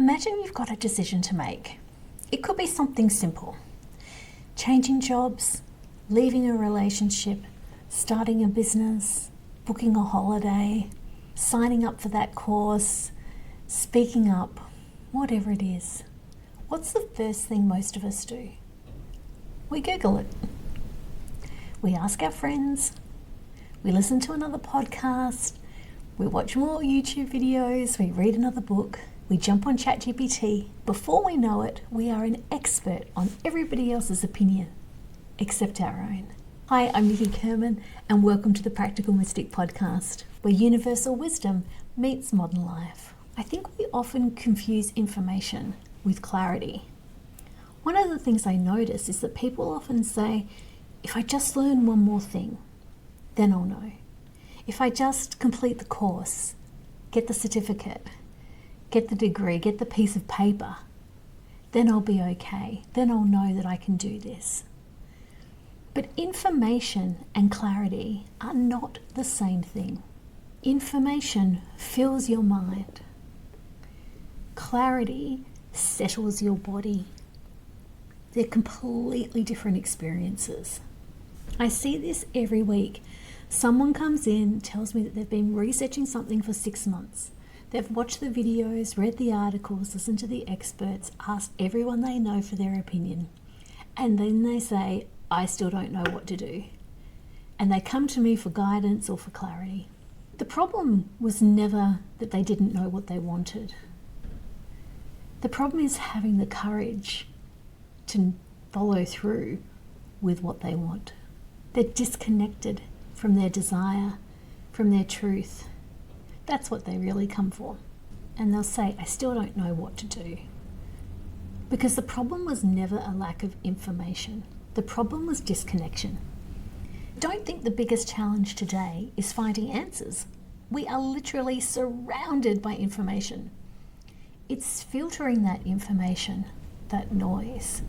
Imagine you've got a decision to make. It could be something simple. Changing jobs, leaving a relationship, starting a business, booking a holiday, signing up for that course, speaking up, whatever it is. What's the first thing most of us do? We Google it. We ask our friends. We listen to another podcast. We watch more YouTube videos. We read another book. We jump on ChatGPT. Before we know it, we are an expert on everybody else's opinion, except our own. Hi, I'm Nicki and welcome to the Practical Mystic Podcast, where universal wisdom meets modern life. I think we often confuse information with clarity. One of the things I notice is that people often say, if I just learn one more thing, then I'll know. If I just complete the course, get the certificate, get the degree, get the piece of paper, then I'll be okay. Then I'll know that I can do this. But information and clarity are not the same thing. Information fills your mind. Clarity settles your body. They're completely different experiences. I see this every week. Someone comes in, tells me that they've been researching something for 6 months. They've watched the videos, read the articles, listened to the experts, asked everyone they know for their opinion. And then they say, I still don't know what to do. And they come to me for guidance or for clarity. The problem was never that they didn't know what they wanted. The problem is having the courage to follow through with what they want. They're disconnected from their desire, from their truth. That's what they really come for. And they'll say, I still don't know what to do. Because the problem was never a lack of information. The problem was disconnection. Don't think the biggest challenge today is finding answers. We are literally surrounded by information. It's filtering that information, that noise,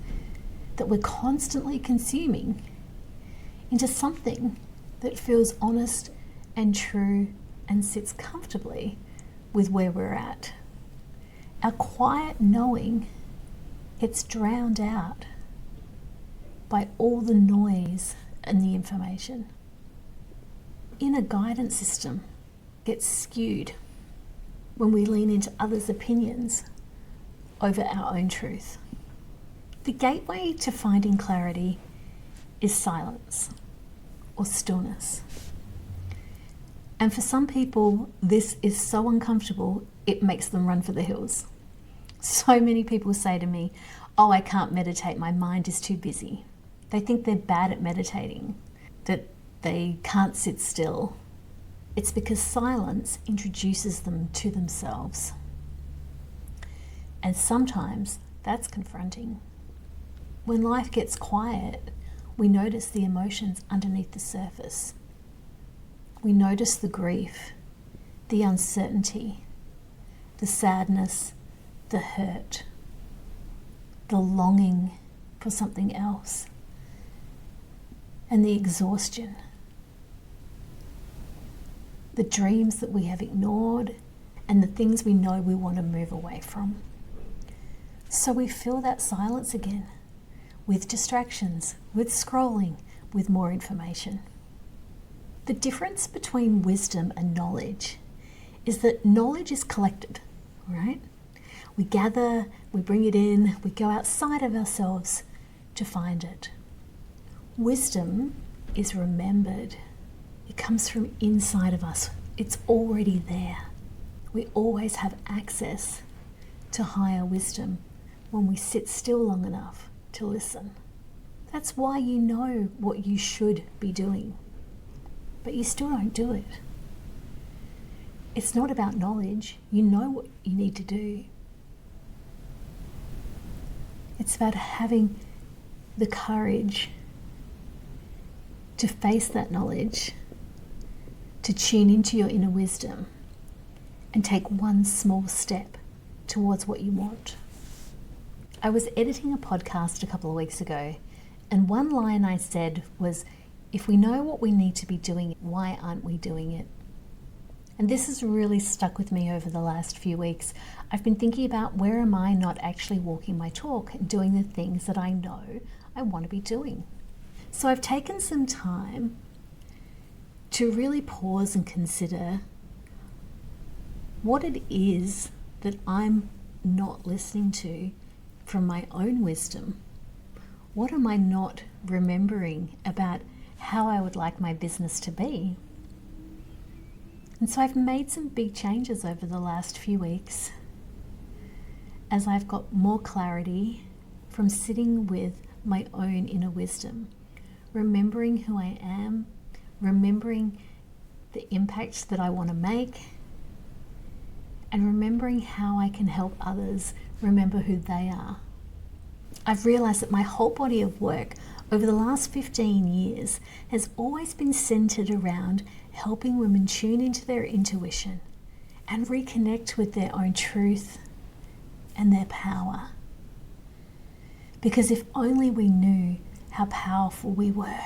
that we're constantly consuming into something that feels honest and true and sits comfortably with where we're at. Our quiet knowing gets drowned out by all the noise and the information. Inner guidance system gets skewed when we lean into others' opinions over our own truth. The gateway to finding clarity is silence or stillness. And for some people, this is so uncomfortable, it makes them run for the hills. So many people say to me, oh, I can't meditate, my mind is too busy. They think they're bad at meditating, that they can't sit still. It's because silence introduces them to themselves. And sometimes that's confronting. When life gets quiet, we notice the emotions underneath the surface. We notice the grief, the uncertainty, the sadness, the hurt, the longing for something else, and the exhaustion, the dreams that we have ignored, and the things we know we want to move away from. So we fill that silence again with distractions, with scrolling, with more information. The difference between wisdom and knowledge is that knowledge is collected, right? We gather, we bring it in, we go outside of ourselves to find it. Wisdom is remembered. It comes from inside of us. It's already there. We always have access to higher wisdom when we sit still long enough to listen. That's why you know what you should be doing, but you still don't do it. It's not about knowledge. You know what you need to do. It's about having the courage to face that knowledge, to tune into your inner wisdom and take one small step towards what you want. I was editing a podcast a couple of weeks ago, and one line I said was, if we know what we need to be doing, why aren't we doing it? And this has really stuck with me over the last few weeks. I've been thinking about, where am I not actually walking my talk and doing the things that I know I want to be doing? So I've taken some time to really pause and consider what it is that I'm not listening to from my own wisdom. What am I not remembering about how I would like my business to be? And so I've made some big changes over the last few weeks as I've got more clarity from sitting with my own inner wisdom, remembering who I am, remembering the impact that I want to make, and remembering how I can help others remember who they are. I've realized that my whole body of work over the last 15 years has always been centered around helping women tune into their intuition and reconnect with their own truth and their power. Because if only we knew how powerful we were,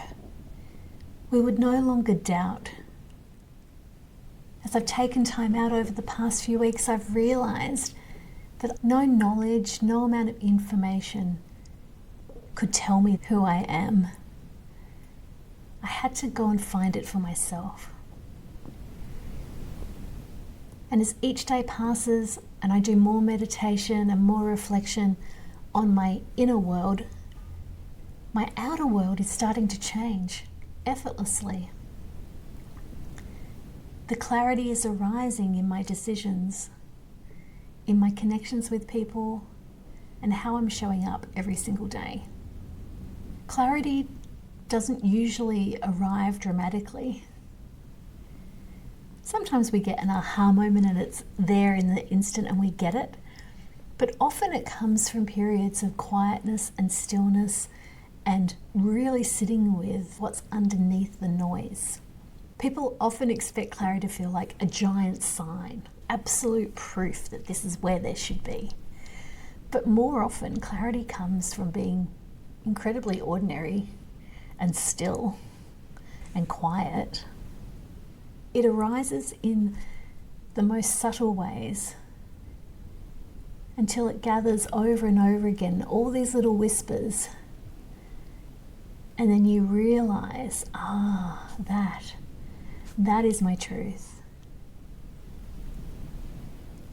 we would no longer doubt. As I've taken time out over the past few weeks, I've realized that no knowledge, no amount of information could tell me who I am. I had to go and find it for myself. And as each day passes and I do more meditation and more reflection on my inner world, my outer world is starting to change effortlessly. The clarity is arising in my decisions, in my connections with people, and how I'm showing up every single day. Clarity doesn't usually arrive dramatically. Sometimes we get an aha moment and it's there in the instant and we get it, but often it comes from periods of quietness and stillness and really sitting with what's underneath the noise. People often expect clarity to feel like a giant sign, absolute proof that this is where there should be. But more often, clarity comes from being incredibly ordinary and still and quiet. It arises in the most subtle ways until it gathers over and over again, all these little whispers. And then you realize, that is my truth.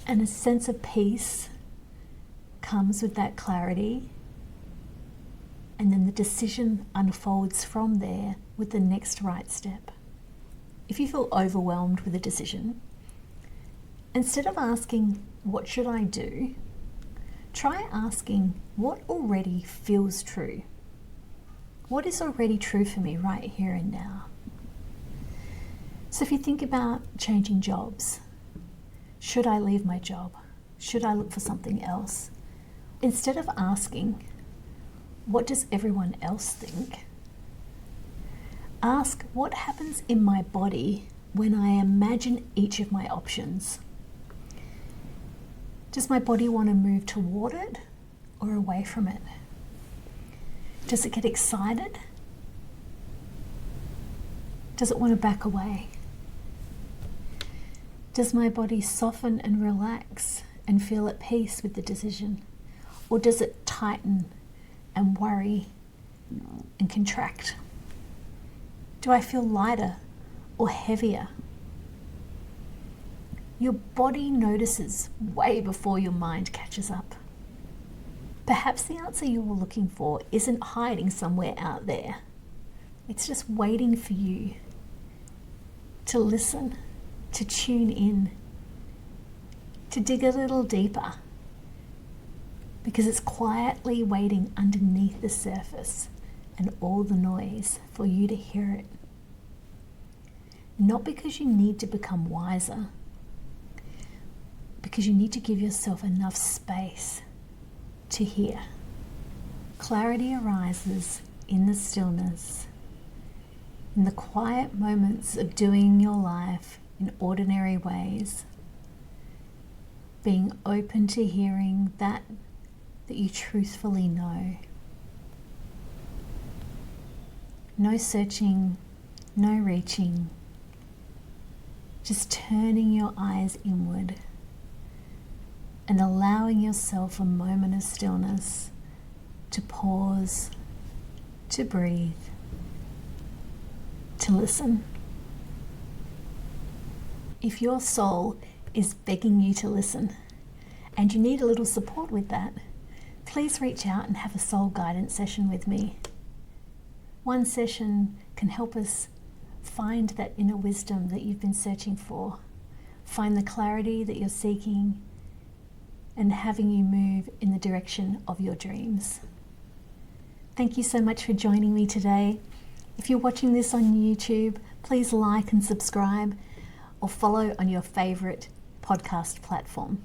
And a sense of peace comes with that clarity. And then the decision unfolds from there with the next right step. If you feel overwhelmed with a decision, instead of asking, what should I do? Try asking, what already feels true? What is already true for me right here and now? So if you think about changing jobs, should I leave my job? Should I look for something else? Instead of asking, what does everyone else think? Ask, what happens in my body when I imagine each of my options? Does my body want to move toward it or away from it? Does it get excited? Does it want to back away? Does my body soften and relax and feel at peace with the decision? Or does it tighten and worry and contract? Do I feel lighter or heavier? Your body notices way before your mind catches up. Perhaps the answer you were looking for isn't hiding somewhere out there. It's just waiting for you to listen, to tune in, to dig a little deeper, because it's quietly waiting underneath the surface and all the noise for you to hear it. Not because you need to become wiser, because you need to give yourself enough space to hear. Clarity arises in the stillness, in the quiet moments of doing your life in ordinary ways, being open to hearing that you truthfully know. No searching, no reaching, Just turning your eyes inward and allowing yourself a moment of stillness to pause, to breathe, to listen. If your soul is begging you to listen and you need a little support with that, please reach out and have a soul guidance session with me. One session can help us find that inner wisdom that you've been searching for, find the clarity that you're seeking, and having you move in the direction of your dreams. Thank you so much for joining me today. If you're watching this on YouTube, please like and subscribe or follow on your favorite podcast platform.